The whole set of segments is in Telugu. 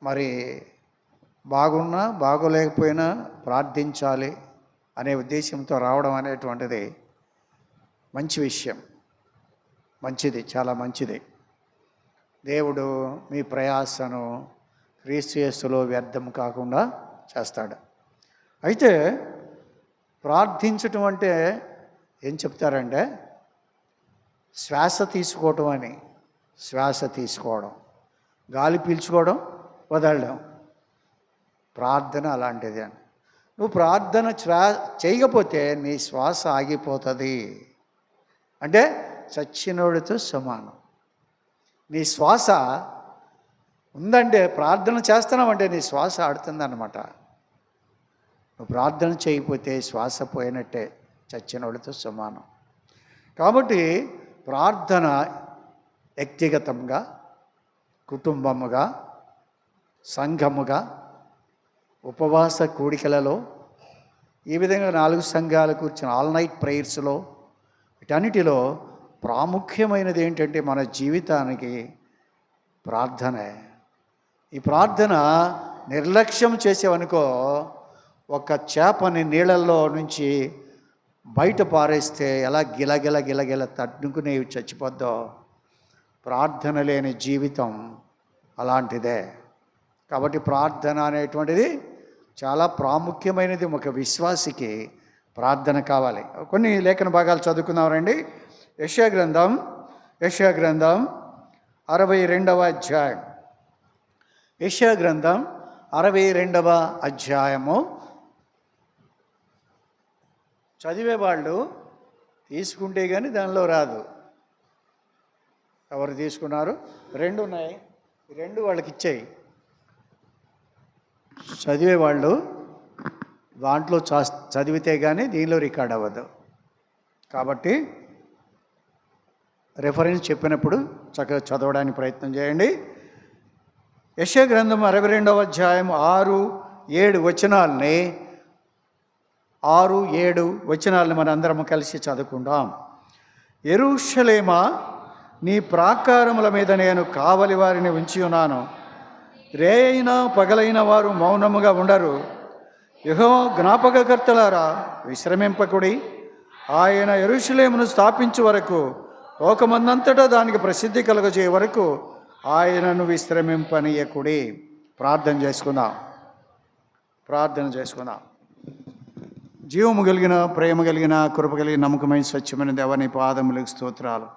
మరి బాగున్నా బాగోలేకపోయినా ప్రార్థించాలి అనే ఉద్దేశంతో రావడం అనేటువంటిది మంచి విషయం, మంచిది, చాలా మంచిది. దేవుడు మీ ప్రయాసను క్రీస్తు యేసులో వ్యర్థం కాకుండా చేస్తాడు. అయితే ప్రార్థించటం అంటే ఏం చెప్తారంటే శ్వాస తీసుకోవటం అని. శ్వాస తీసుకోవడం, గాలి పీల్చుకోవడం, వదలడం. ప్రార్థన అలాంటిది అని. నువ్వు ప్రార్థన చేయకపోతే నీ శ్వాస ఆగిపోతుంది. అంటే చచ్చినోడితో సమానం. నీ శ్వాస ఉందంటే, ప్రార్థన చేస్తున్నావంటే నీ శ్వాస ఆడుతుందన్నమాట. నువ్వు ప్రార్థన చేయకపోతే శ్వాస పోయినట్టే, చచ్చినోడితో సమానం. కాబట్టి ప్రార్థన వ్యక్తిగతంగా, కుటుంబముగా, సంఘముగా, ఉపవాస కూడికలలో, ఈ విధంగా 4 సంఘాలు కూర్చున్న ఆల్ నైట్ ప్రేయర్స్లో, వీటన్నిటిలో ప్రాముఖ్యమైనది ఏంటంటే మన జీవితానికి ప్రార్థనే. ఈ ప్రార్థన నిర్లక్ష్యం చేసేవనుకో, ఒక చేపని నీళ్ళల్లో నుంచి బయట పారేస్తే ఎలా గిలగిల గిలగిల తట్టుకునే చచ్చిపోద్దో, ప్రార్థన లేని జీవితం అలాంటిదే. కాబట్టి ప్రార్థన అనేటువంటిది చాలా ప్రాముఖ్యమైనది. ఒక విశ్వాసికి ప్రార్థన కావాలి. కొన్ని లేఖన భాగాలు చదువుకుందాం రండి. యెషయా గ్రంథం 62వ అధ్యాయం. యెషయా గ్రంథం 62వ అధ్యాయము. చదివేవాళ్ళు తీసుకుంటే కానీ దానిలో రాదు. ఎవరు తీసుకున్నారు? 2 ఉన్నాయి, 2 వాళ్ళకి ఇచ్చేయి. చదివేవాళ్ళు దాంట్లో చదివితే కానీ దీనిలో రికార్డ్ అవ్వదు. కాబట్టి రెఫరెన్స్ చెప్పినప్పుడు చక్కగా చదవడానికి ప్రయత్నం చేయండి. యెషయా గ్రంథం 62వ అధ్యాయం 6-7 వచనాలని మన అందరం కలిసి చదువుకుందాం. యెరూషలేమా, నీ ప్రాకారముల మీద నేను కావలి వారిని ఉంచి ఉన్నాను. రేయైనా పగలైన వారు మౌనముగా ఉండరు. యెహోవా జ్ఞాపకకర్తలారా, విశ్రమింపకుడి. ఆయన యెరూషలేమును స్థాపించు వరకు, లోకమందంతటా దానికి ప్రసిద్ధి కలుగజే వరకు ఆయనను విశ్రమింపనీయకుడి. ప్రార్థన చేసుకుందాం. జీవము కలిగిన, ప్రేమ కలిగిన, కృప కలిగిన, నమ్మకమైన, స్వచ్ఛమైన దేవా, నీ పాదములకు స్తోత్రాలు.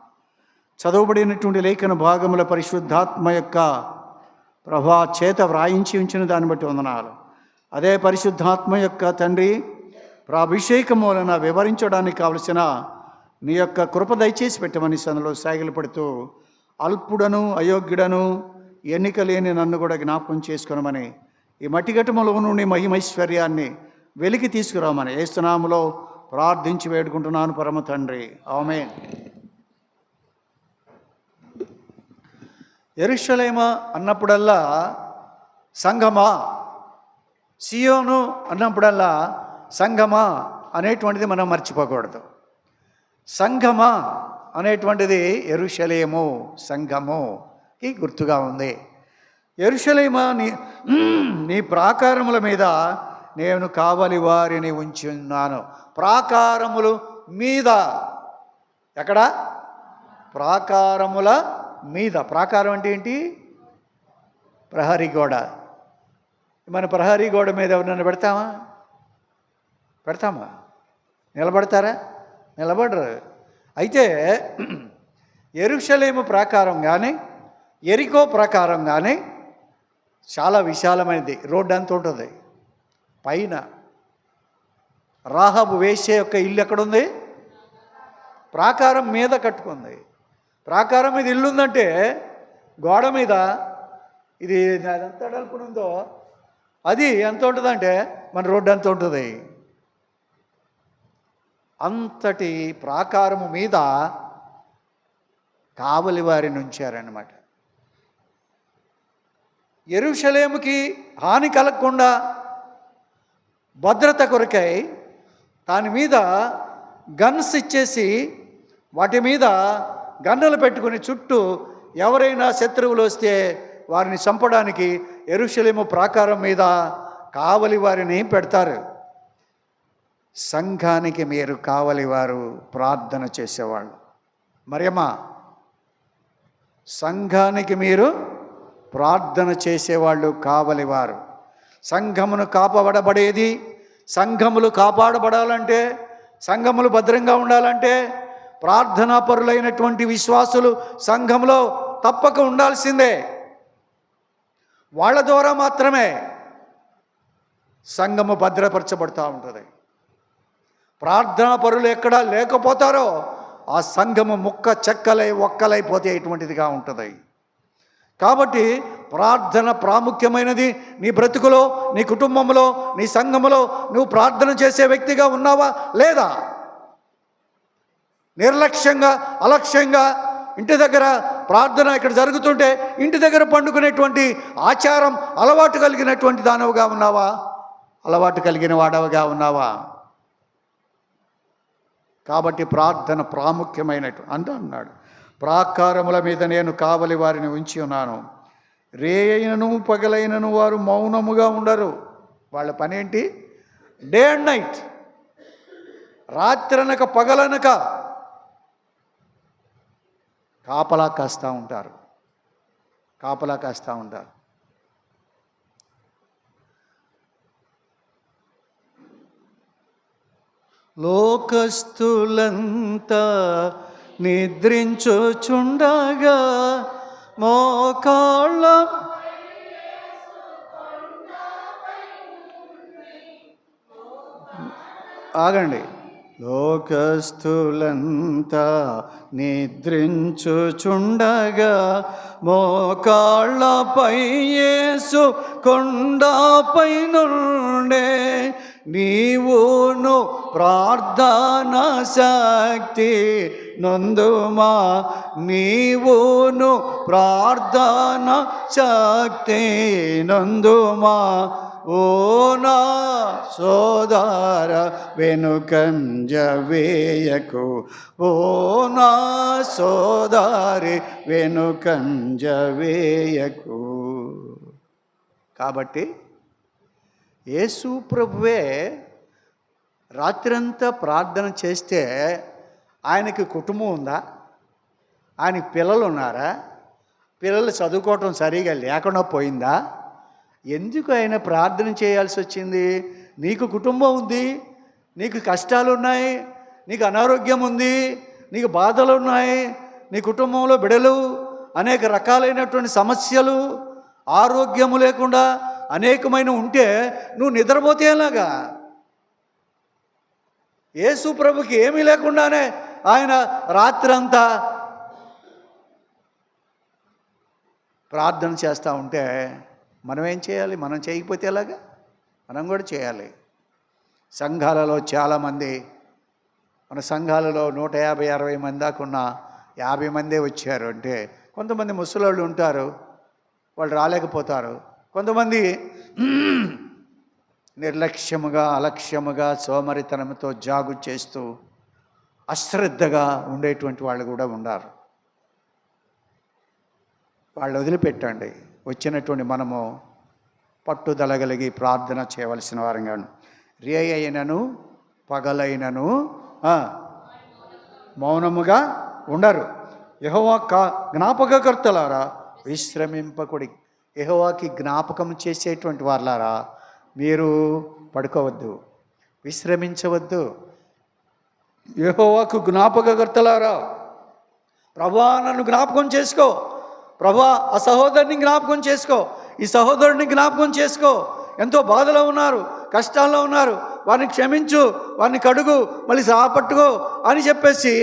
చదవబడినటువంటి లేఖన భాగముల పరిశుద్ధాత్మ యొక్క ప్రభా చేత వ్రాయించి ఉంచిన దాన్ని బట్టి వందనాలు. అదే పరిశుద్ధాత్మ యొక్క తండ్రి ప్రాభిషేకం వలన వివరించడానికి కావలసిన నీ యొక్క కృప దయచేసి పెట్టమని సనలో సాగిలు పడుతూ, అల్పుడను అయోగ్యుడను ఎన్నిక లేని నన్ను కూడా జ్ఞాపకం చేసుకునమని, ఈ మట్టిఘటములో నుండి మహిమైశ్వర్యాన్ని వెలికి తీసుకురామని యేసు నామములో ప్రార్థించి వేడుకుంటున్నాను పరమ తండ్రి, ఆమేన్. యెరూషలేము అన్నప్పుడల్లా సంఘమా, సియోను అన్నప్పుడల్లా సంఘమా అనేటువంటిది మనం మర్చిపోకూడదు. సంఘమా అనేటువంటిది యెరూషలేము, సంఘముకి గుర్తుగా ఉంది. యెరూషలేమా, నీ ప్రాకారముల మీద నేను కావలి వారిని ఉంచి ఉన్నాను. ప్రాకారముల మీద, ఎక్కడ? ప్రాకారముల మీద. ప్రాకారం అంటే ఏంటి? ప్రహరీ గోడ. మన ప్రహరీ గోడ మీద ఎవరినైనా పెడతామా? నిలబడతారా? నిలబడరు. అయితే యెరూషలేము ప్రాకారం కానీ, యెరికో ప్రాకారం కానీ చాలా విశాలమైనది. రోడ్డు అంత ఉంటుంది. పైన రాహాబు వేసే యొక్క ఇల్లు ఎక్కడుంది? ప్రాకారం మీద కట్టుకుంది. ప్రాకారం మీద ఇల్లు ఉందంటే గోడ మీద ఇది ఎంత అడల్పునుందో అది ఎంత ఉంటుందంటే మన రోడ్డు ఎంత ఉంటుంది. అంతటి ప్రాకారము మీద కావలి వారిని ఉంచారన్నమాట. యెరూషలేముకి హాని కలగకుండా భద్రత కొరకై దాని మీద గన్స్ ఇచ్చేసి, వాటి మీద గన్నులు పెట్టుకుని చుట్టూ ఎవరైనా శత్రువులు వస్తే వారిని చంపడానికి యెరూషలేము ప్రాకారం మీద కావలి వారిని పెడతారు. సంఘానికి మీరు కావలి వారు, ప్రార్థన చేసేవాళ్ళు. మరియమ్మ, సంఘానికి మీరు ప్రార్థన చేసేవాళ్ళు, కావలివారు. సంఘమును కాపాడబడేది, సంఘములు కాపాడబడాలంటే, సంఘములు భద్రంగా ఉండాలంటే ప్రార్థనా పరులైనటువంటి విశ్వాసులు సంఘంలో తప్పక ఉండాల్సిందే. వాళ్ళ ద్వారా మాత్రమే సంఘము భద్రపరచబడుతూ ఉంటుంది. ప్రార్థనా పరులు ఎక్కడ లేకపోతారో ఆ సంఘము ముక్క చెక్కలై ఒక్కలైపోతేటువంటిదిగా ఉంటుంది. కాబట్టి ప్రార్థన ప్రాముఖ్యమైనది. నీ బ్రతుకులో, నీ కుటుంబంలో, నీ సంఘములో నువ్వు ప్రార్థన చేసే వ్యక్తిగా ఉన్నావా లేదా? నిర్లక్ష్యంగా, అలక్ష్యంగా ఇంటి దగ్గర ప్రార్థన ఇక్కడ జరుగుతుంటే ఇంటి దగ్గర పండుకునేటువంటి ఆచారం అలవాటు కలిగినటువంటి దానవుగా ఉన్నావా? అలవాటు కలిగిన వాడవగా ఉన్నావా? కాబట్టి ప్రార్థన ప్రాముఖ్యమైనట్టు అన్నాడు. ప్రాకారముల మీద నేను కావలి వారిని ఉంచి ఉన్నాను. రేయైనను పగలైనను వారు మౌనముగా ఉండరు. వాళ్ళ పనేంటి? డే అండ్ నైట్, రాత్రనక పగలనక కాపలా కాస్తూ ఉంటారు. కాపలా కాస్తూ ఉంటారు. లోకస్తులంతా నిద్రించుచుండగా మోకాళ్ళ ఆగండి. లోకస్తులంతా నిద్రించుచుండగా మోకాళ్ళపై యేసు కొండపై నుండే నీవును ప్రార్థన శక్తి నొందుమా, నీవును ప్రార్థన శక్తి నొందుమా. ఓ నా సోదర వెనుకంజ వేయకు, ఓ నా సోదరి వెనుకంజ వేయకు. కాబట్టి యేసు ప్రభువే రాత్రంతా ప్రార్థన చేస్తే ఆయనకి కుటుంబం ఉందా? ఆయనకి పిల్లలు ఉన్నారా? పిల్లలు చదువుకోవటం సరిగా లేకుండా పోయిందా? ఎందుకు ఆయన ప్రార్థన చేయాల్సి వచ్చింది? నీకు కుటుంబం ఉంది, నీకు కష్టాలు ఉన్నాయి, నీకు అనారోగ్యం ఉంది, నీకు బాధలు ఉన్నాయి, నీ కుటుంబంలో బిడలు, అనేక రకాలైనటువంటి సమస్యలు, ఆరోగ్యము లేకుండా అనేకమైన ఉంటే నువ్వు నిద్రపోతే ఎలాగా? యేసు ప్రభుకి ఏమీ లేకుండానే ఆయన రాత్రంతా ప్రార్థన చేస్తూ ఉంటే మనం ఏం చేయాలి? మనం చేయకపోతే ఎలాగా? మనం కూడా చేయాలి. సంఘాలలో చాలామంది, మన సంఘాలలో 150-60 మంది దాకా ఉన్న 50 మందే వచ్చారు అంటే, కొంతమంది ముసలోళ్ళు ఉంటారు, వాళ్ళు రాలేకపోతారు. కొంతమంది నిర్లక్ష్యముగా, అలక్ష్యముగా, సోమరితనంతో జాగు చేస్తూ అశ్రద్ధగా ఉండేటువంటి వాళ్ళు కూడా ఉన్నారు. వాళ్ళు వదిలిపెట్టండి. వచ్చినటువంటి మనము పట్టుదల కలిగి ప్రార్థన చేయవలసిన వారంగాను. రే అయినను పగలైనను మౌనముగా ఉండరు. యెహోవా జ్ఞాపకకర్తలారా విశ్రమింపకుడి. యెహోవాకి జ్ఞాపకం చేసేటువంటి వారులారా మీరు పడుకోవద్దు, విశ్రమించవద్దు. యెహోవాకు జ్ఞాపకకర్తలారా, ప్రభువా నన్ను జ్ఞాపకం చేసుకో, ప్రభువా ఆ సహోదరుని జ్ఞాపకం చేసుకో, ఈ సహోదరుని జ్ఞాపకం చేసుకో, ఎంతో బాధలో ఉన్నారు, కష్టాల్లో ఉన్నారు, వారిని క్షమించు, వారిని కడుగు, మళ్ళీ సాపట్టుకో అని చెప్పేసి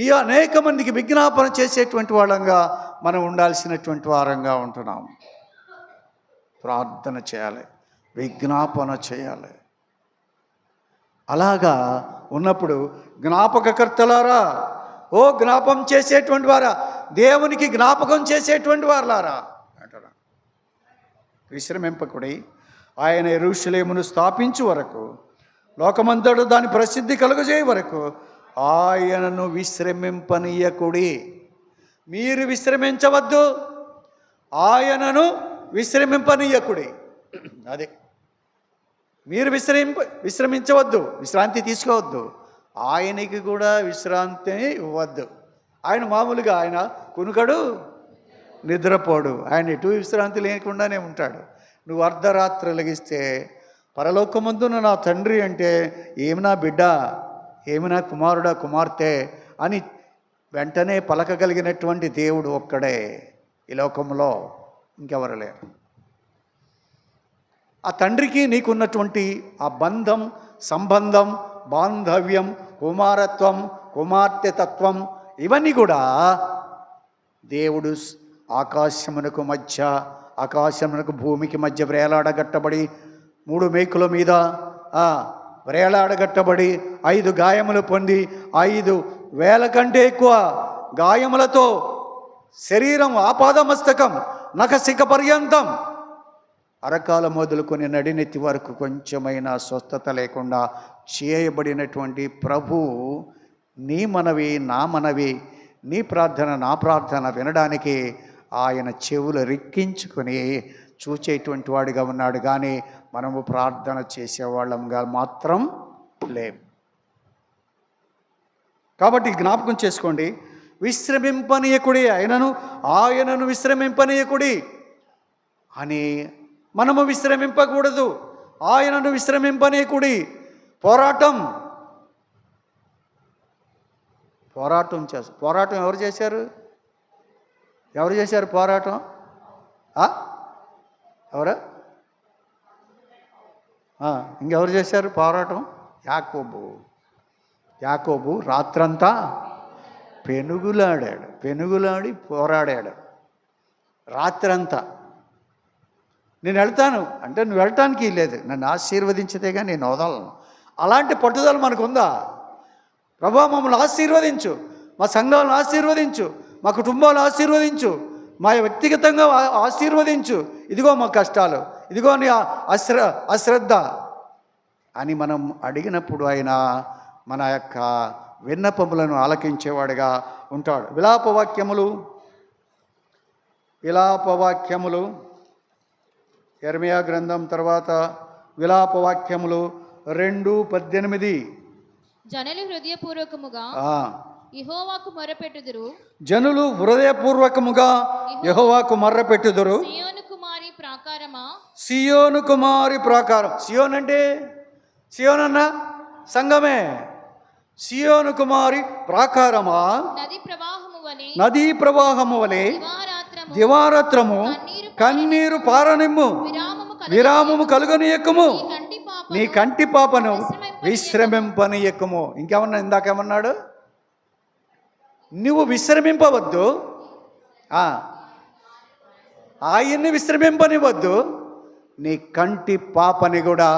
ఈ అనేక మందికి విజ్ఞాపన చేసేటువంటి వాళ్ళంగా మనం ఉండాల్సినటువంటి వారంగా ఉంటున్నాం. ప్రార్థన చేయాలి, విజ్ఞాపన చేయాలి. అలాగా ఉన్నప్పుడు జ్ఞాపకకర్తలారా, ఓ జ్ఞాపకం చేసేటువంటి వారా, దేవునికి జ్ఞాపకం చేసేటువంటి వారులారా అంటారా, విశ్రమింపకుడి. ఆయన యెరూషలేమును స్థాపించు వరకు, లోకమంతడు దాని ప్రసిద్ధి కలుగజేయ వరకు ఆయనను విశ్రమింపనీయకుడి. మీరు విశ్రమించవద్దు, ఆయనను విశ్రమింపనీయకుడి. అదే మీరు విశ్రమించవద్దు, విశ్రాంతి తీసుకోవద్దు. ఆయనకి కూడా విశ్రాంతి ఇవ్వద్దు. ఆయన మామూలుగా ఆయన కునుకడు, నిద్రపోడు. ఆయన ఎటు విశ్రాంతి లేకుండానే ఉంటాడు. నువ్వు అర్ధరాత్రి లెగిస్తే పరలోకమందున నా తండ్రి అంటే ఏమి నా బిడ్డ, ఏమి నా కుమారుడా కుమార్తె అని వెంటనే పలకగలిగినటువంటి దేవుడు ఒక్కడే ఈ లోకంలో, ఇంకెవరు లేరు. ఆ తండ్రికి నీకున్నటువంటి ఆ బంధం, సంబంధం, బాంధవ్యం, కుమారత్వం, కుమార్తెతత్వం ఇవన్నీ కూడా దేవుడు ఆకాశమునకు భూమికి మధ్య వ్రేలాడగట్టబడి 3 మేకుల మీద వ్రేలాడగట్టబడి 5 గాయములు పొంది 5,000 కంటే ఎక్కువ గాయములతో శరీరం ఆపాదమస్తకం నఖశిఖ పర్యంతం అరకాల మొదలుకొని నడినెత్తి వరకు కొంచెమైనా స్వస్థత లేకుండా చేయబడినటువంటి ప్రభు నీ మనవి నా మనవి, నీ ప్రార్థన నా ప్రార్థన వినడానికి ఆయన చెవులు రిక్కించుకొని చూచేటువంటి వాడిగా ఉన్నాడు. కానీ మనము ప్రార్థన చేసేవాళ్ళంగా మాత్రం లేం. కాబట్టి జ్ఞాపకం చేసుకోండి, విశ్రమింపనీయకుడి, ఆయనను విశ్రమింపనీయకుడి అని మనము విశ్రమింపకూడదు. ఆయనను విశ్రమింపనీయకుడి. పోరాటం ఎవరు చేశారు? పోరాటం? ఎవరు? ఇంకెవరు చేశారు పోరాటం? యాకోబు రాత్రంతా పెనుగులాడి పోరాడాడు రాత్రంతా. నేను వెళ్తాను అంటే నువ్వు వెళ్ళటానికి లేదు, నన్ను ఆశీర్వదించితేగా నేను వదలను. అలాంటి పట్టుదల మనకుందా? ప్రభువా మమ్మల్ని ఆశీర్వదించు, మా సంఘాలను ఆశీర్వదించు, మా కుటుంబాలు ఆశీర్వదించు, మా వ్యక్తిగతంగా ఆశీర్వదించు, ఇదిగో మా కష్టాలు, ఇదిగో నీ అశ్రద్ధ అని మనం అడిగినప్పుడు ఆయన మన యొక్క విన్నపములను ఆలకించేవాడుగా ఉంటాడు. విలాపవాక్యములు యెర్మయా గ్రంథం తర్వాత విలాపవాక్యములు 2:18. జనులు హృదయపూర్వకముగా యెహోవాకు మొర్రపెట్టుదురు, యెహోవాకు మొర్రపెట్టుదురు. సియోను కుమారి ప్రాకారం. సియోన్ అంటే సియోన్ అన్న సంఘమే. సియోను కుమారి ప్రాకారమా, నదీ ప్రవాహము వలె దివారాత్రము కన్నీరు పారనిమ్ము, విరామము కలుగనీయకము, నీ కంటి పాపను విశ్రమింపనీయకము. ఇంకేమన్నా? ఇందాకేమన్నాడు? నువ్వు విశ్రమింపవద్దు, ఆయన్ని విశ్రమింపనివద్దు, నీ కంటి పాపని కూడా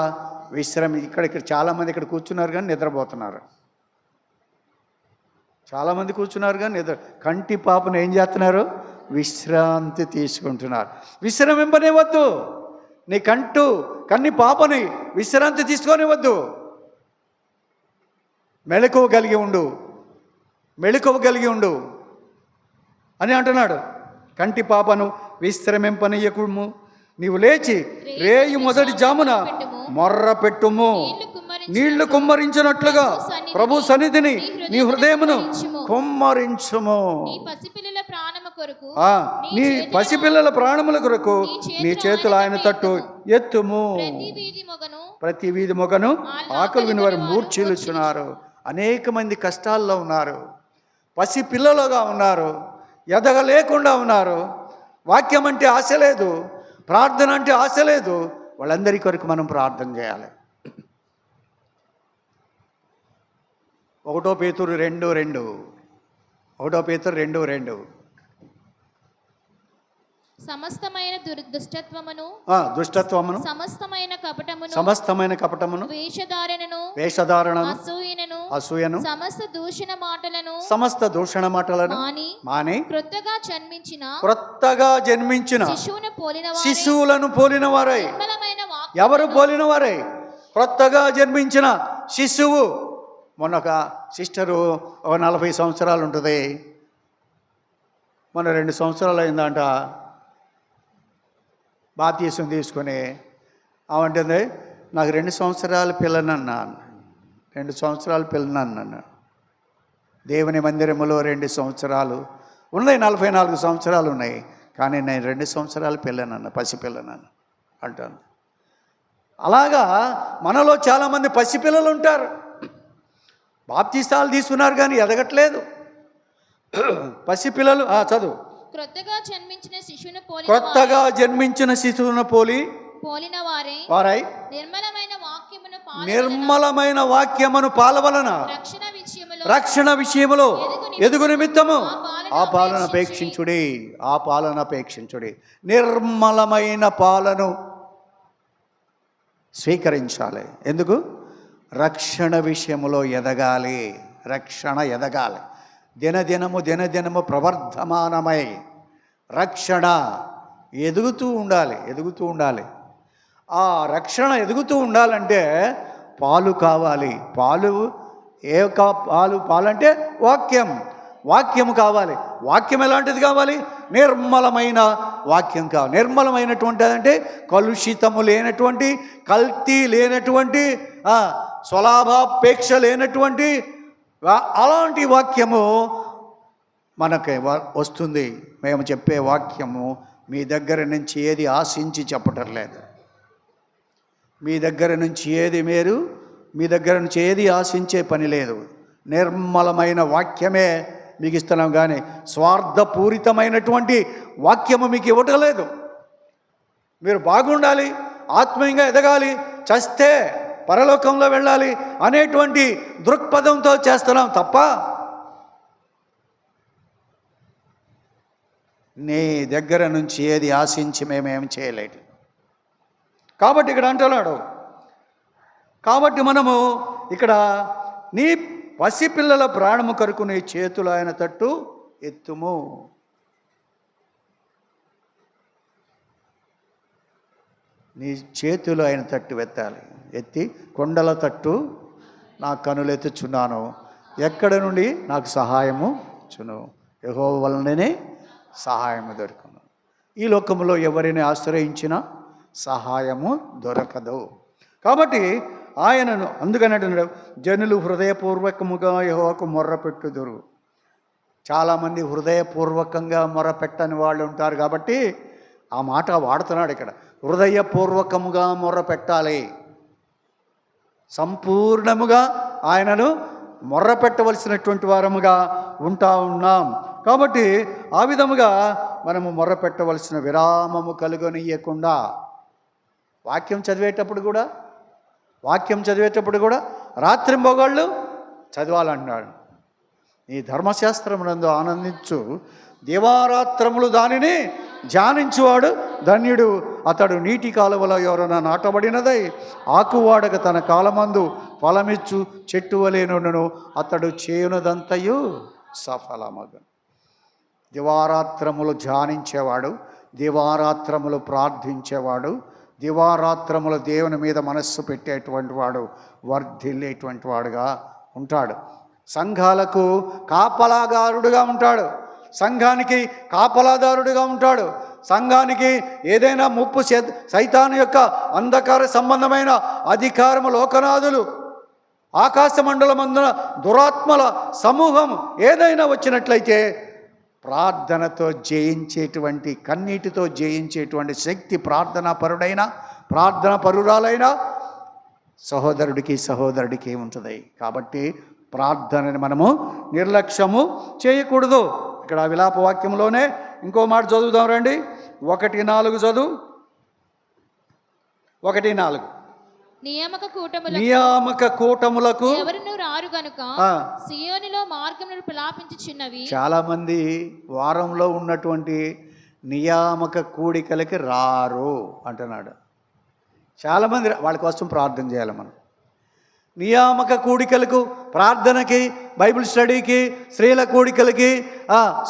ఇక్కడ చాలామంది ఇక్కడ కూర్చున్నారు కానీ నిద్రపోతున్నారు. చాలామంది కూర్చున్నారు కానీ కంటి పాపను ఏం చేస్తున్నారు? విశ్రాంతి తీసుకుంటున్నారు. విశ్రమింపనివద్దు, నీ కన్ని పాపని విశ్రాంతి తీసుకొనివద్దు. మెళకువ కలిగి ఉండు అని అంటున్నాడు. కంటి పాపను విశ్రమింపనీయకుము. నీవు లేచి రేయి మొదటి జామున మొర్ర పెట్టుము, నీళ్లు కుమ్మరించినట్లుగా ప్రభు సన్నిధిని నీ హృదయమును కుమ్మరించుము. నీ పసిపిల్లల ప్రాణముల కొరకు నీ చేతులు ఆయన తట్టు ఎత్తుము. ప్రతి వీధి మొగను ఆకలి వినివారు మూర్ఛిల్లుచున్నారు. అనేక మంది కష్టాల్లో ఉన్నారు, పసిపిల్లలుగా ఉన్నారు, ఎదగలేకుండా ఉన్నారు. వాక్యం అంటే ఆశ లేదు, ప్రార్థన అంటే ఆశ లేదు. వాళ్ళందరి కొరకు మనం ప్రార్థన చేయాలి. 1 పేతురు 2:2 సమస్తమైన దుష్టత్వమును సమస్తమైన కపటమును వేషధారణను అసూయను సమస్త దూషణ మాటలను మాని క్రొత్తగా జన్మించిన శిశువులను పోలిన వారై. ఎవరు పోలిన వారై? క్రొత్తగా జన్మించిన శిశువు. మొన్న ఒక సిస్టరు 40 సంవత్సరాలు ఉంటుంది, మొన్న 2 సంవత్సరాలు అయిందంట. బాప్తీసం తీసుకొని అవంటుంది, నాకు 2 సంవత్సరాల పిల్లనన్నా, 2 సంవత్సరాల పిల్లనన్నా. దేవుని మందిరములో 2 సంవత్సరాలు ఉన్నాయి, 44 సంవత్సరాలు ఉన్నాయి, కానీ నేను 2 సంవత్సరాల పిల్లనన్నా, పసిపిల్లనన్నా అంటాను. అలాగా మనలో చాలామంది పసిపిల్లలు ఉంటారు, బాప్తీసాలు తీసుకున్నారు కానీ ఎదగట్లేదు. పసిపిల్లలు చదువు. క్రొత్తగా జన్మించిన శిశువును పోలిన వారై నిర్మలమైన వాక్యమును పాలవలన రక్షణ విషయములో ఎదుగు నిమిత్తము ఆ పాలన అపేక్షించుడి. నిర్మలమైన పాలను స్వీకరించాలి. ఎందుకు? రక్షణ విషయములో ఎదగాలి. దినదినము ప్రవర్ధమానమై రక్షణ ఎదుగుతూ ఉండాలి. ఆ రక్షణ ఎదుగుతూ ఉండాలంటే పాలు కావాలి. పాలు అంటే వాక్యము కావాలి. వాక్యం ఎలాంటిది కావాలి? నిర్మలమైన వాక్యం కావాలి. నిర్మలమైనటువంటిది అంటే కలుషితము లేనటువంటి, కల్తీ లేనటువంటి, స్వలాభాపేక్ష లేనటువంటి అలాంటి వాక్యము మనకి వస్తుంది. మేము చెప్పే వాక్యము మీ దగ్గర నుంచి ఏది ఆశించి చెప్పటం లేదు. మీ దగ్గర నుంచి ఏది ఆశించే పని లేదు. నిర్మలమైన వాక్యమే మీకు ఇస్తున్నాం, కానీ స్వార్థపూరితమైనటువంటి వాక్యము మీకు ఇవ్వటం లేదు. మీరు బాగుండాలి, ఆత్మీయంగా ఎదగాలి, చస్తే పరలోకంలో వెళ్ళాలి అనేటువంటి దృక్పథంతో చేస్తున్నాం తప్ప నీ దగ్గర నుంచి ఏది ఆశించి మేమేం చేయలేదు. కాబట్టి ఇక్కడ అంటున్నాడు, కాబట్టి మనము ఇక్కడ నీ పసిపిల్లల ప్రాణము కొరకు నీ చేతులు ఆయన తట్టు ఎత్తుము. నీ చేతులు ఆయన తట్టు ఎత్తి కొండల తట్టు నా కనులెత్తుచున్నాను, ఎక్కడ నుండి నాకు సహాయము చును, యెహోవా వలననే సహాయము దొరుకును. ఈ లోకంలో ఎవరిని ఆశ్రయించినా సహాయము దొరకదు. కాబట్టి ఆయనను అందుకని జనులు హృదయపూర్వకముగా యెహోవాకు మొర్రపెట్టుదురు. చాలామంది హృదయపూర్వకంగా మొర్రపెట్టని వాళ్ళు ఉంటారు. కాబట్టి ఆ మాట వాడుతున్నాడు ఇక్కడ. హృదయపూర్వకముగా మొర్రపెట్టాలి, సంపూర్ణముగా ఆయనను మొర్రపెట్టవలసినటువంటి వారముగా ఉన్నాం. కాబట్టి ఆ విధముగా మనము మొర్రపెట్టవలసిన విరామము కలుగనియకుండా వాక్యం చదివేటప్పుడు కూడా రాత్రింబగళ్ళు చదవాలంటున్నాడు. నీ ధర్మశాస్త్రమునందు ఆనందించు, దివారాత్రములు దానిని ధ్యానించువాడు ధన్యుడు. అతడు నీటి కాలువలో ఎవరైనా నాటబడినదై ఆకువాడక తన కాలమందు ఫలమిచ్చు చెట్టు వలెనును, అతడు చేయునదంతయు సఫలమగును. దివారాత్రములు ధ్యానించేవాడు, దివారాత్రములు ప్రార్థించేవాడు, దివారాత్రములు దేవుని మీద మనస్సు పెట్టేటువంటి వాడు వర్ధిల్లేటువంటి వాడుగా ఉంటాడు. సంఘాలకు కాపలాదారుడుగా ఉంటాడు, సంఘానికి కాపలాదారుడిగా ఉంటాడు. సంఘానికి ఏదైనా ముప్పు సైతాను యొక్క అంధకార సంబంధమైన అధికారము, లోకనాథులు, ఆకాశ మండలమందున దురాత్మల సమూహం ఏదైనా వచ్చినట్లయితే ప్రార్థనతో జయించేటువంటి, కన్నీటితో జయించేటువంటి శక్తి ప్రార్థనా పరురాలైన సహోదరుడికి ఉంటుంది. కాబట్టి ప్రార్థనని మనము నిర్లక్ష్యము చేయకూడదు. ఇక్కడ విలాప వాక్యంలోనే ఇంకో మాట చదువుదాం రండి. 1:4 చదువు. 1:4 నియామక కూటములకు ఎవరును రారు గనుక సియోనులో మార్గమును ప్రలాపించుచున్నవి. చాలా మంది వారంలో ఉన్నటువంటి నియామక కూడికలకి రారు అంటున్నాడు. చాలామంది వాళ్ళ కోసం ప్రార్థన చేయాలి మనం. నియామక కూడికలకు, ప్రార్థనకి, బైబిల్ స్టడీకి, స్త్రీల కూడికలకి,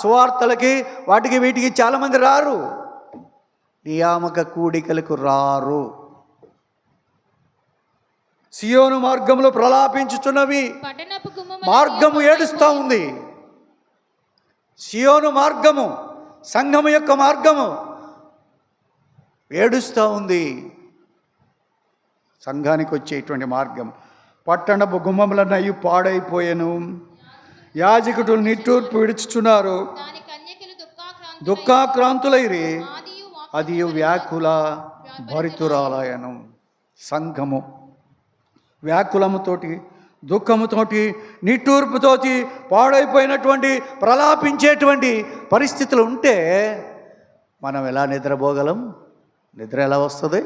సువార్తలకి, వాటికి వీటికి చాలామంది రారు. నియామక కూడికలకు రారు. సియోను మార్గంలో ప్రలాపించుచున్నవి. మార్గము ఏడుస్తూ ఉంది. సియోను మార్గము, సంఘము యొక్క మార్గము ఏడుస్తూ ఉంది. సంఘానికి వచ్చేటువంటి మార్గం పట్టణపు గుమ్మములన్నయ్యి పాడైపోయాను, యాజకుడు నిట్టూర్పు విడుచుచున్నారు, దాని కన్యకలు దుఃఖాక్రాంతులైరి, ఆదియు అది వ్యాకుల భరితురాలయను. సంఘము వ్యాకులముతోటి, దుఃఖముతోటి, నిట్టూర్పుతోటి పాడైపోయినటువంటి, ప్రలాపించేటువంటి పరిస్థితులు ఉంటే మనం ఎలా నిద్రపోగలం? నిద్ర ఎలా వస్తుంది?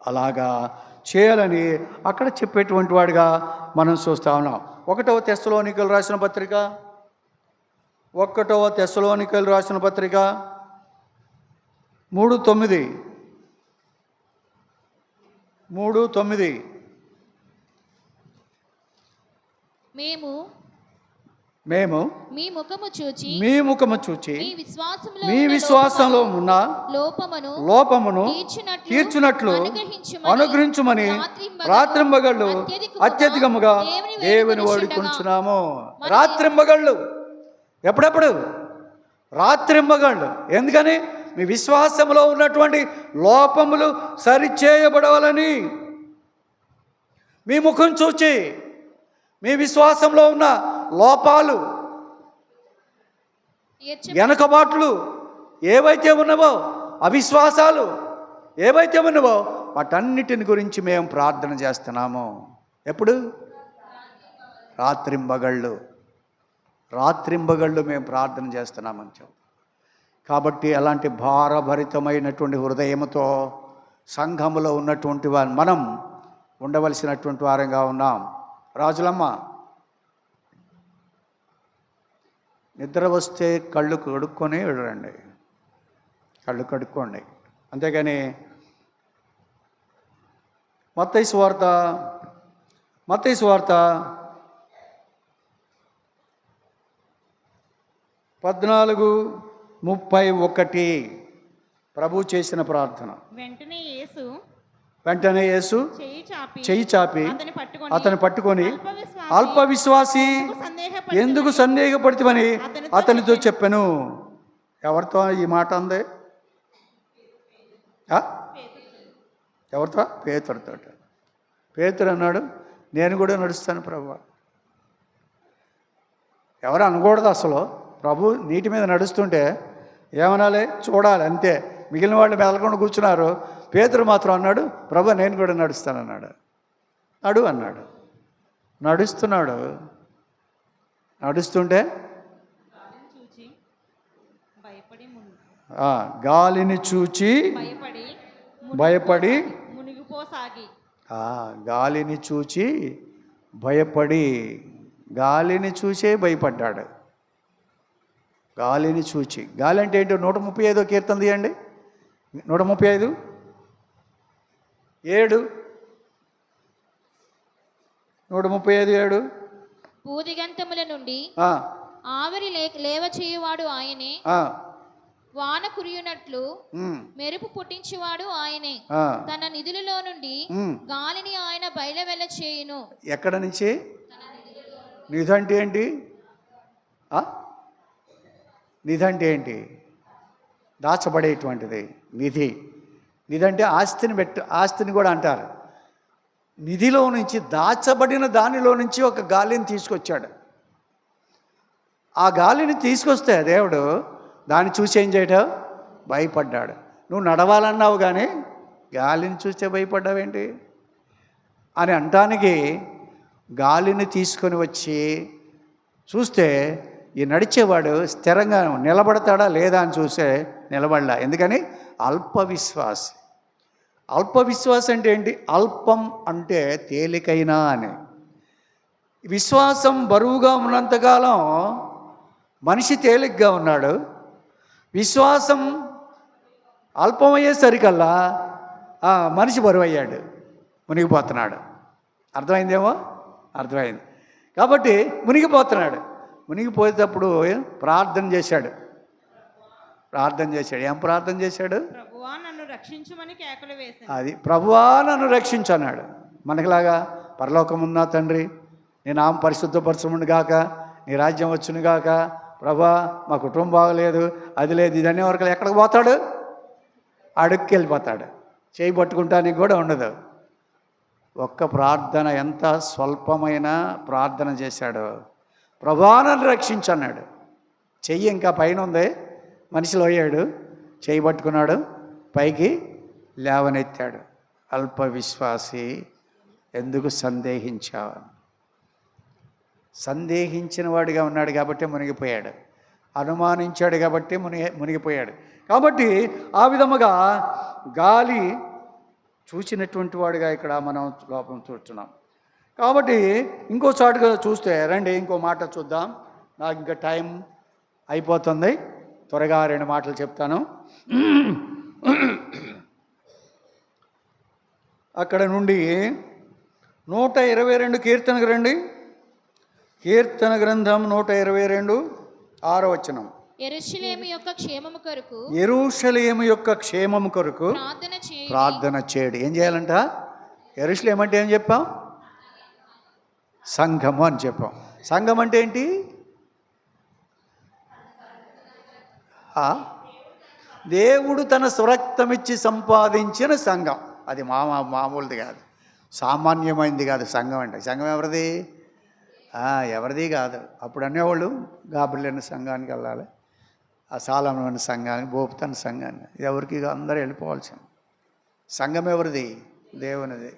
అలాగా చేయాలని అక్కడ చెప్పేటువంటి వాడిగా మనం చూస్తూ ఉన్నాం. 1వ తెస్సలోనికలు రాసిన పత్రిక 3:9 మేము మీ ముఖము చూచి మీ విశ్వాసంలో ఉన్న లోపమును తీర్చునట్లు అనుగ్రహించుమని రాత్రింబగళ్ళు అత్యధికముగా దేవుని వేడుకొంచున్నాము. రాత్రింబగళ్ళు ఎప్పుడెప్పుడు? రాత్రింబగళ్ళు. ఎందుకని? మీ విశ్వాసంలో ఉన్నటువంటి లోపములు సరిచేయబడవాలని. మీ ముఖం చూచి మీ విశ్వాసంలో ఉన్న లోపాలు, వెనకబాట్లు ఏవైతే ఉన్నావో, అవిశ్వాసాలు ఏవైతే ఉన్నావో, వాటన్నిటిని గురించి మేము ప్రార్థన చేస్తున్నాము. ఎప్పుడు? రాత్రింబగళ్ళు మేము ప్రార్థన చేస్తున్నామని చెప్పు. కాబట్టి అలాంటి భారభరితమైనటువంటి హృదయంతో సంఘములో ఉన్నటువంటి వారు మనం ఉండవలసినటువంటి వారంగా ఉన్నాం. రాజులమ్మ, నిద్ర వస్తే కళ్ళు కడుక్కొని వెళ్ళండి, కళ్ళు కడుక్కోండి. అంతేగాని మత్తయి సువార్త 14:31 ప్రభు చేసిన ప్రార్థన. వెంటనే యేసు చెయ్యి చాపి అతని పట్టుకొని అల్ప విశ్వాసి ఎందుకు సందేహపడుతుమని అతనితో చెప్పాను. ఎవరితో ఈ మాట అంది? ఎవరితో? పేతురుతో. పేతురు అన్నాడు, నేను కూడా నడుస్తాను ప్రభువా. ఎవరు అనకూడదు అసలు. ప్రభు నీటి మీద నడుస్తుంటే ఏమనాలి? చూడాలి అంతే. మిగిలిన వాళ్ళు మెదలకుండా కూర్చున్నారు. పేతురు మాత్రం అన్నాడు, ప్రభు నేను కూడా నడుస్తానన్నాడు. అన్నాడు. నడుస్తుంటే గాలిని చూచి భయపడి గాలిని చూచి చూసే భయపడ్డాడు. గాలిని చూచి. గాలి అంటే ఏంటో 135 కీర్తన తీయండి. 135:7. 135:7. భూదిగంతముల నుండి ఆవిరి లేవ చేయువాడు ఆయనే, వాన కురియునట్లు మెరుపు పుట్టించువాడు ఆయనే, తన నిధులలో నుండి గాలిని ఆయన బయలువెళ్ళ చేయును. ఎక్కడ నుంచి? నిధి అంటే ఏంటి? నిధి అంటే ఏంటి? దాచబడేటువంటిది నిధి. నిధి అంటే ఆస్తిని కూడా అంటారు. నిధిలో నుంచి, దాచబడిన దానిలో నుంచి ఒక గాలిని తీసుకొచ్చాడు. ఆ గాలిని తీసుకొస్తే దేవుడు దాన్ని చూసి ఏం చేయటం? భయపడ్డాడు. నువ్వు నడవాలన్నావు కానీ గాలిని చూస్తే భయపడ్డావేంటి అని అంటానికి గాలిని తీసుకొని వచ్చి చూస్తే ఈ నడిచేవాడు స్థిరంగా నిలబడతాడా లేదా అని చూసే నిలబడలా. ఎందుకని? అల్ప విశ్వాసం అంటే ఏంటి? అల్పం అంటే తేలికైనా అని. విశ్వాసం బరువుగా ఉన్నంతకాలం మనిషి తేలిగ్గా ఉన్నాడు. విశ్వాసం అల్పమయ్యేసరికల్లా మనిషి బరువు అయ్యాడు, మునిగిపోతున్నాడు. అర్థమైందేమో? అర్థమైంది. కాబట్టి మునిగిపోతున్నాడు. మునిగిపోయేటప్పుడు ప్రార్థన చేశాడు. ఏం ప్రార్థన చేశాడు? అది ప్రభువా నన్ను రక్షించు అన్నాడు. మనకులాగా పరలోకమున్నా తండ్రి నీ నామం పరిశుద్ధపరచమును గాక, నీ రాజ్యం వచ్చును గాక ప్రభా మా కుటుంబం బాగలేదు, అది లేదు, ఇది అనే వరకు ఎక్కడికి పోతాడు? అడుక్కి వెళ్ళిపోతాడు. చేయి పట్టుకుంటానికి కూడా ఉండదు. ఒక్క ప్రార్థన, ఎంత స్వల్పమైన ప్రార్థన చేశాడో, ప్రభాను రక్షించన్నాడు. చెయ్యి ఇంకా పైన ఉంది, మనిషిలో అయ్యాడు, చెయ్యి పట్టుకున్నాడు, పైకి లేవనెత్తాడు. అల్ప విశ్వాసి ఎందుకు సందేహించావు? సందేహించిన వాడిగా ఉన్నాడు కాబట్టి మునిగిపోయాడు, అనుమానించాడు కాబట్టి మునిగిపోయాడు. కాబట్టి ఆ విధముగా గాలి చూసినటువంటి వాడిగా ఇక్కడ మనం లోపం చూస్తున్నాం. కాబట్టి ఇంకో చాటుగా చూస్తే రండి, ఇంకో మాట చూద్దాం. నాకు ఇంకా టైం అయిపోతుంది, త్వరగా 2 మాటలు చెప్తాను. అక్కడ నుండి 122 కీర్తనకు రండి. కీర్తన గ్రంథం 122 6వ వచనం. యెరూషలేము యొక్క క్షేమము కొరకు, యెరూషలేము యొక్క క్షేమము కొరకు ప్రార్థన చేయడు. ఏం చేయాలంట? యెరూషలేము అంటే ఏం చెప్పాం? సంఘము అని చెప్పాం. సంఘం అంటే ఏంటి? దేవుడు తన స్వరక్తమిచ్చి సంపాదించిన సంఘం. అది మామూలుది కాదు, సామాన్యమైనది కాదు. సంఘం అంటే సంఘం ఎవరిది? ఎవరిది కాదు. అప్పుడు అనేవాళ్ళు గాబ్రియెల్ సంఘానికి వెళ్ళాలి, ఆ సాలమోను సంఘానికి, బోపుతాను సంఘాన్ని. ఎవరికి అందరూ వెళ్ళిపోవాల్సింది. సంఘం ఎవరిది? దేవునిది.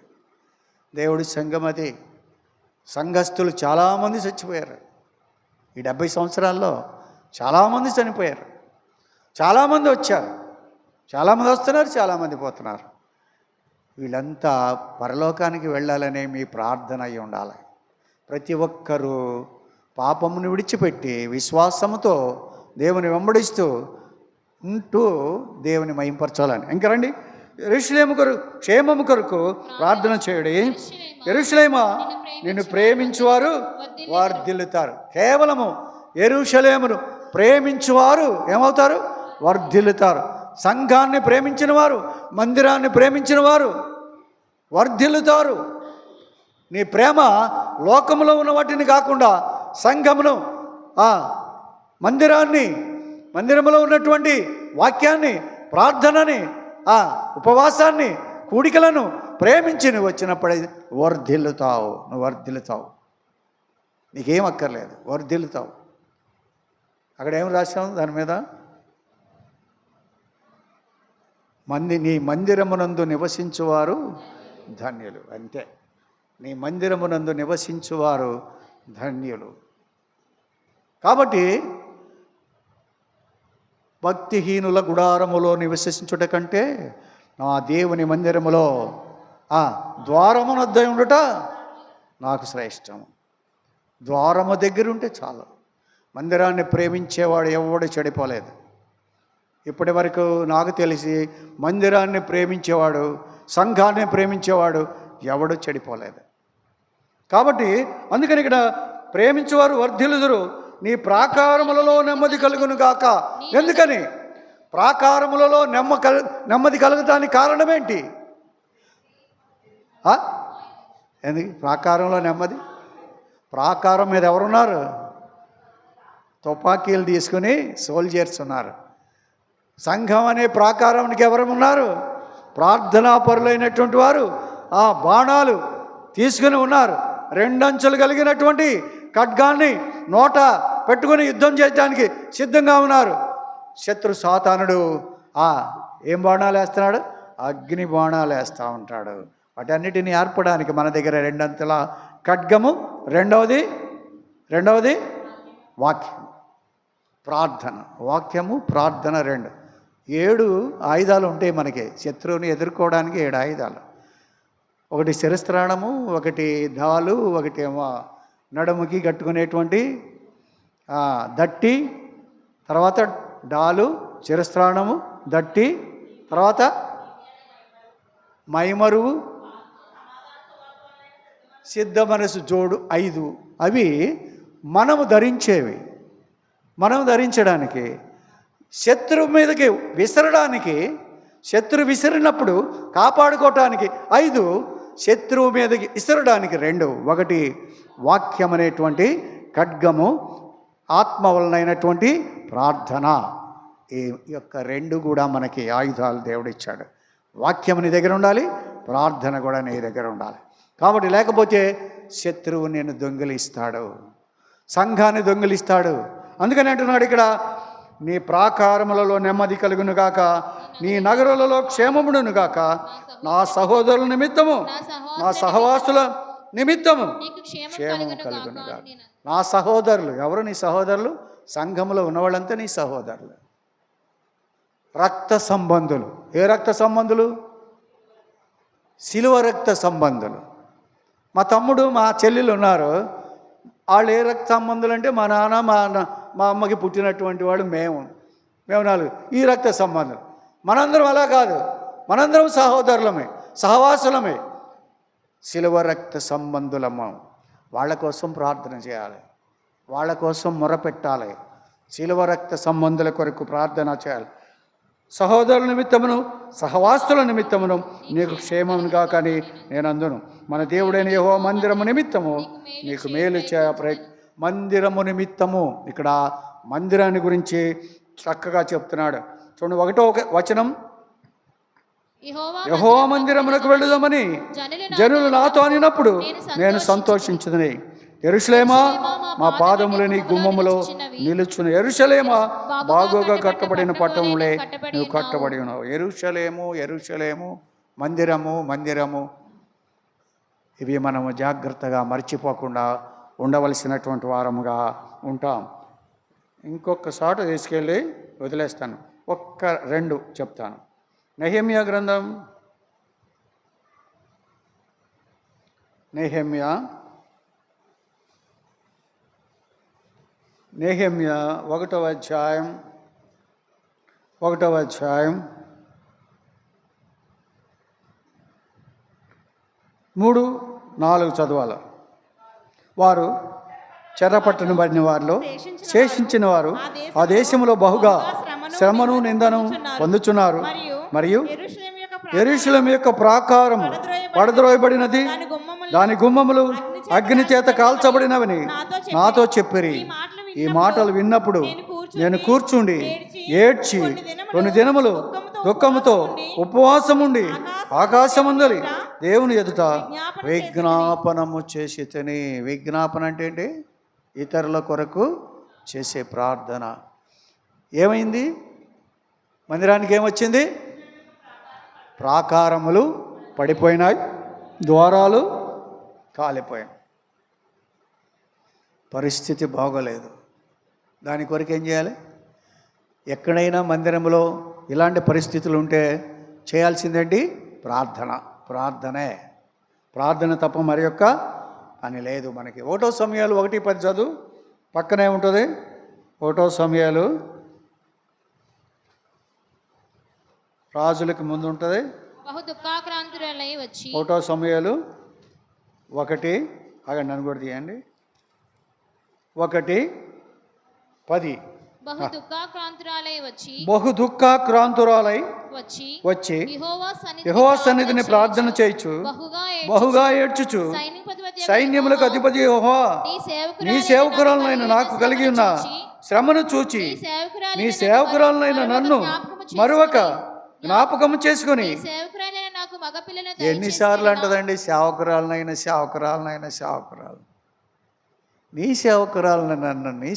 దేవుడి సంఘం అది. సంఘస్థులు చాలామంది చచ్చిపోయారు. ఈ 70 సంవత్సరాల్లో చాలామంది చనిపోయారు. చాలామంది వచ్చారు, చాలామంది వస్తున్నారు, చాలామంది పోతున్నారు. వీళ్ళంతా పరలోకానికి వెళ్ళాలనే మీ ప్రార్థన అయి ఉండాలి. ప్రతి ఒక్కరూ పాపమును విడిచిపెట్టి విశ్వాసముతో దేవుని వెంబడిస్తూ ఉంటూ దేవుని మహింపరచాలని. ఇంకా రండి, యెరూషలేము కొరకు క్షేమము కొరకు ప్రార్థన చేయడి. యెరూషలేమా నిన్ను ప్రేమించువారు వర్ధిల్లుతారు. కేవలము యెరూషలేమును ప్రేమించువారు ఏమవుతారు? వర్ధిల్లుతారు. సంఘాన్ని ప్రేమించిన వారు, మందిరాన్ని ప్రేమించిన వారు వర్ధిల్లుతారు. నీ ప్రేమ లోకములో ఉన్న వాటిని కాకుండా సంఘమును, మందిరంలో ఉన్నటువంటి వాక్యాన్ని, ప్రార్థనని, ఉపవాసాన్ని, కూడికలను ప్రేమించి నువ్వు వచ్చినప్పుడే వర్ధిల్లుతావు. నువ్వు వర్ధిల్లుతావు, నీకేం అక్కర్లేదు, వర్ధిల్లుతావు. అక్కడ ఏం రాశాము దాని మీద? నీ మందిరమునందు నివసించువారు ధన్యులు. అంతే, నీ మందిరమునందు నివసించువారు ధన్యులు. కాబట్టి భక్తిహీనుల గుడారములో నివసించుట కంటే నా దేవుని మందిరములో ద్వారమునొద్ద ఉండుట నాకు శ్రేష్టము. ద్వారము దగ్గర ఉంటే చాలు. మందిరాన్ని ప్రేమించేవాడు ఎవడు చెడిపోలేదు. ఇప్పటి వరకు నాకు తెలిసి మందిరాన్ని ప్రేమించేవాడు, సంఘాన్ని ప్రేమించేవాడు ఎవడు చెడిపోలేదు. కాబట్టి అందుకని ఇక్కడ ప్రేమించేవారు వర్ధిల్లుదురు, నీ ప్రాకారములలో నెమ్మది కలుగును గాక. ఎందుకని ప్రాకారములలో నెమ్మది కలుగుతానికి కారణమేంటి? ఎందుకు ప్రాకారంలో నెమ్మది? ప్రాకారం మీద ఎవరున్నారు? తుపాకీలు తీసుకుని సోల్జర్స్ ఉన్నారు. సంఘం అనే ప్రాకారానికి ఎవరు ఉన్నారు? ప్రార్థనాపరులైనటువంటి వారు ఆ బాణాలు తీసుకుని ఉన్నారు. 2 అంచులు కలిగినటువంటి ఖడ్గాన్ని నోట పెట్టుకుని యుద్ధం చేయడానికి సిద్ధంగా ఉన్నారు. శత్రు సాతానుడు ఏం బాణాలు వేస్తున్నాడు? అగ్ని బాణాలు వేస్తూ ఉంటాడు. వాటన్నిటిని ఏర్పడానికి మన దగ్గర 2 అంచుల ఖడ్గము, రెండవది వాక్యం, ప్రార్థన. వాక్యము, ప్రార్థన 2. 7 ఆయుధాలు ఉంటాయి మనకి శత్రువుని ఎదుర్కోవడానికి. 7 ఆయుధాలు. ఒకటి శిరస్త్రాణము, ఒకటి డాలు, ఒకటి ఏమో నడుముకి కట్టుకునేటువంటి దట్టి, తర్వాత డాలు, శిరస్త్రాణము, దట్టి, తర్వాత మైమరువు, సిద్ధ మనసు జోడు 5. అవి మనము ధరించేవి. మనం ధరించడానికి, శత్రువు మీదకి విసరడానికి, శత్రువు విసిరినప్పుడు కాపాడుకోవటానికి 5, శత్రువు మీదకి విసరడానికి 2. ఒకటి వాక్యం అనేటువంటి ఖడ్గము, ఆత్మ వలనైనటువంటి ప్రార్థన. ఈ యొక్క రెండు కూడా మనకి ఆయుధాలు దేవుడిచ్చాడు. వాక్యం నీ దగ్గర ఉండాలి, ప్రార్థన కూడా నీ దగ్గర ఉండాలి. కాబట్టి లేకపోతే శత్రువు నేను దొంగిలిస్తాడు, సంఘాన్ని దొంగిలిస్తాడు. అందుకని అంటున్నాడు ఇక్కడ, నీ ప్రాకారములలో నెమ్మది కలుగును గాక, నీ నగరులలో క్షేమమును గాక, నా సహోదరుల నిమిత్తము, నా సహవాసుల నిమిత్తము క్షేమం కలుగును గాక. నా సహోదరులు ఎవరు? నీ సహోదరులు సంఘములో ఉన్నవాళ్ళంతా నీ సహోదరులు, రక్త సంబంధులు. ఏ రక్త సంబంధులు? శిలువ రక్త సంబంధులు. మా తమ్ముడు మా చెల్లెలు ఉన్నారు, వాళ్ళు ఏ రక్త సంబంధులు అంటే మా నాన్న మా అమ్మకి పుట్టినటువంటి వాడు మేము నాలుగు, ఈ రక్త సంబంధం. మనందరం అలా కాదు, మనందరం సహోదరులమే, సహవాసులమే, శిలువ రక్త సంబంధులమ్మ. వాళ్ళ కోసం ప్రార్థన చేయాలి, వాళ్ళ కోసం మొరపెట్టాలి, శిలువ రక్త సంబంధుల కొరకు ప్రార్థన చేయాలి. సహోదరుల నిమిత్తమును సహవాసుల నిమిత్తమును నీకు క్షేమముగా కానీ నేను అందును. మన దేవుడైన యెహోవా మందిరము నిమిత్తము నీకు మేలు మందిరము నిమిత్తము. ఇక్కడ మందిరాన్ని గురించి చక్కగా చెప్తున్నాడు. చూడండి 1వ వచనం, యెహోవా మందిరమునకు వెళ్ళుదామని జనులు నాతో అనినప్పుడు నేను సంతోషించుదని. యెరూషలేమా మా పాదములు నీ గుమ్మములో నిలుచును. యెరూషలేమా బాగుగా కట్టబడిన పట్టణములే నువ్వు కట్టబడి ఉన్నావు. యెరూషలేము మందిరము ఇవి మనము జాగ్రత్తగా మర్చిపోకుండా ఉండవలసినటువంటి వారముగా ఉంటాం. ఇంకొక చోట తీసుకెళ్ళి వదిలేస్తాను, 1-2 చెప్తాను. నెహెమ్యా గ్రంథం, నెహెమ్యా 1వ అధ్యాయం 3-4 చదవాలి. వారు చెరపట్టబడిన వారిలో శేషించిన వారు ఆ దేశంలో బహుగా శ్రమను నిందను పొందుచున్నారు. మరియు యెరూషలేము యొక్క ప్రాకారం పడద్రోయబడినది, దాని గుమ్మములు అగ్ని చేత కాల్చబడినవని నాతో చెప్పిరి. ఈ మాటలు విన్నప్పుడు నేను కూర్చుండి ఏడ్చి కొన్ని దినములు దుఃఖముతో ఉపవాసముండి ఆకాశమందలి దేవుని ఎదుట విజ్ఞాపనము చేసి తిని. విజ్ఞాపన అంటే ఏంటి? ఇతరుల కొరకు చేసే ప్రార్థన. ఏమైంది? మందిరానికి ఏమొచ్చింది? ప్రాకారములు పడిపోయినాయి, ద్వారాలు కాలిపోయాయి, పరిస్థితి బాగోలేదు. దాని కొరకు ఏం చేయాలి? ఎక్కడైనా మందిరంలో ఇలాంటి పరిస్థితులు ఉంటే చేయాల్సిందేంటి? ప్రార్థన తప్ప మరి యొక్క అని లేదు మనకి. 1 సమయాలు 1:10 చదువు, పక్కనే ఉంటుంది. 1 సమయాలు రాజులకు ముందు ఉంటుంది. 1 సమయాలు 1 ఆగండి, నన్ను కూడా తీయండి. 1:10 బహు దుఃఖాక్రాంతురాలై వచ్చి యెహోవా సన్నిధిని ప్రార్థన చేయుచు బహుగా ఏడ్చుచు, సైన్యములకు అధిపతి యెహోవా నీ సేవకురాలనైన నాకు కలిగి ఉన్న శ్రమను చూచి నీ సేవకురాలనైన నన్ను మరొక జ్ఞాపకము చేసుకొని. ఎన్నిసార్లు అంటదండి సేవకురాలనైనా నీ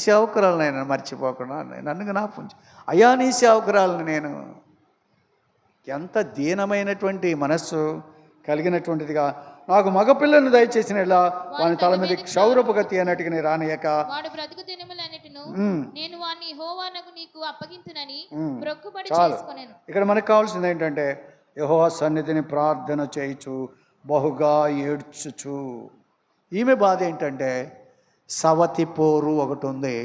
సేవకురాలనైనా మర్చిపోకుండా నన్ను జ్ఞాపకం. అయ్యా నీ సేవకురాలని నేను. ఎంత దీనమైనటువంటి మనస్సు కలిగినటువంటిదిగా. నాకు మగపిల్లను దయచేసిన ఇలా వాని తల మీద క్షౌరపు కత్తి అన్నట్టుగా నేను రానియక చాలు. ఇక్కడ మనకు కావాల్సింది ఏంటంటే యెహోవా సన్నిధిని ప్రార్థన చేయుచు బహుగా ఏడ్చుచు. ఈమె బాధ ఏంటంటే సవతి పోరు ఒకటి ఉంది,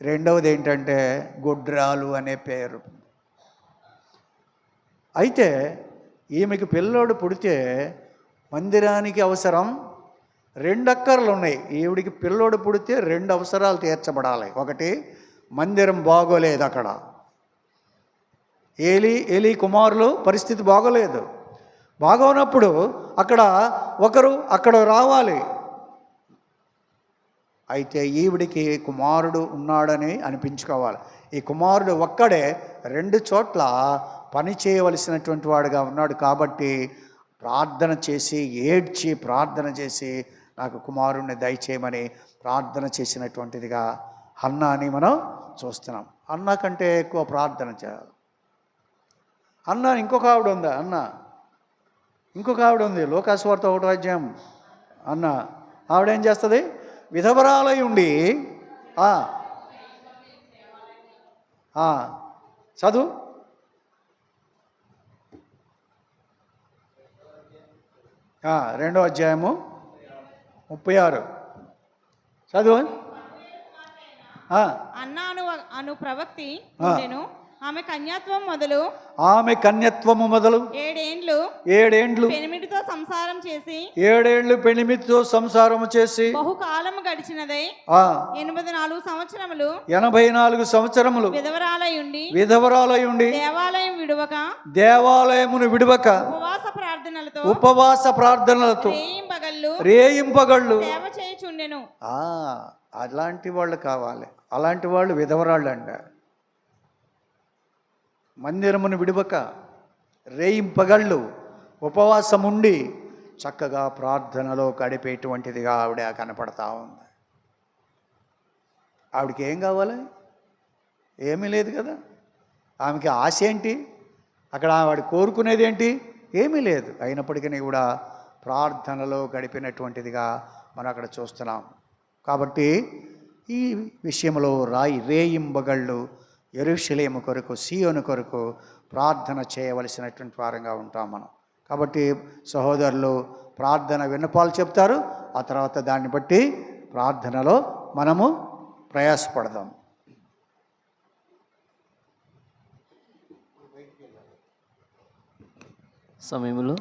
రెండవది ఏంటంటే గొడ్రాలు అనే పేరు. అయితే ఈమెకి పిల్లోడు పుడితే మందిరానికి అవసరం 2 అక్కర్లు ఉన్నాయి. ఈవిడికి పిల్లోడు పుడితే 2 అవసరాలు తీర్చబడాలి. ఒకటి, మందిరం బాగోలేదు, అక్కడ ఏలీ కుమారులు పరిస్థితి బాగోలేదు. బాగోనప్పుడు అక్కడ ఒకరు రావాలి. అయితే ఈవిడికి కుమారుడు ఉన్నాడని అనిపించుకోవాలి. ఈ కుమారుడు ఒక్కడే 2 చోట్ల పని చేయవలసినటువంటి వాడుగా ఉన్నాడు. కాబట్టి ప్రార్థన చేసి ఏడ్చి ప్రార్థన చేసి నాకు కుమారుణ్ణి దయచేయమని ప్రార్థన చేసినటువంటిదిగా హన్నాని మనం చూస్తున్నాం. అన్న కంటే ఎక్కువ ప్రార్థన చేయాలి. అన్న ఇంకొక ఆవిడ ఉందా? ఇంకొక ఆవిడ ఉంది. లోకాసువార్త 1వ అధ్యాయం. అన్న ఆవిడేం చేస్తుంది? విధవరాలై ఉండి చదువు 2వ అధ్యాయము 36 చదువు. అన్న అను ప్రవక్తి ఉండెను. ఆమె కన్యాత్వం మొదలు 7 ఏండ్లు పెనిమిటితో సంసారం చేసి 7 ఏళ్ళు పెనిమిటితో సంసారము చేసి బహుకాలము గడిచినదై 84 సంవత్సరములు విధవరాలై ఉండి దేవాలయమును విడువక ఉపవాస ప్రార్థనలతో రేయింపగళ్ళు సేవ చేయుచుండెను. అలాంటి వాళ్ళు కావాలి. అలాంటి వాళ్ళు విధవరాళ్ళు అంట. మందిరమును విడువక రేయింపగళ్ళు ఉపవాసముండి చక్కగా ప్రార్థనలో గడిపేటువంటిదిగా ఆవిడ కనపడతా ఉంది. ఆవిడకి ఏం కావాలి? ఏమీ లేదు కదా. ఆమెకి ఆశ ఏంటి? అక్కడ ఆవిడ కోరుకునేది ఏంటి? ఏమీ లేదు. అయినప్పటికీ కూడా ప్రార్థనలో గడిపినటువంటిదిగా మనం అక్కడ చూస్తున్నాం. కాబట్టి ఈ విషయంలో రేయింబగళ్ళు యెరూషలేము కొరకు, సీయోను కొరకు ప్రార్థన చేయవలసినటువంటి వారంగా ఉంటాం మనం. కాబట్టి సహోదరులు ప్రార్థన విన్నపాలు చెప్తారు. ఆ తర్వాత దాన్ని బట్టి ప్రార్థనలో మనము ప్రయాసపడదాం. సమయంలో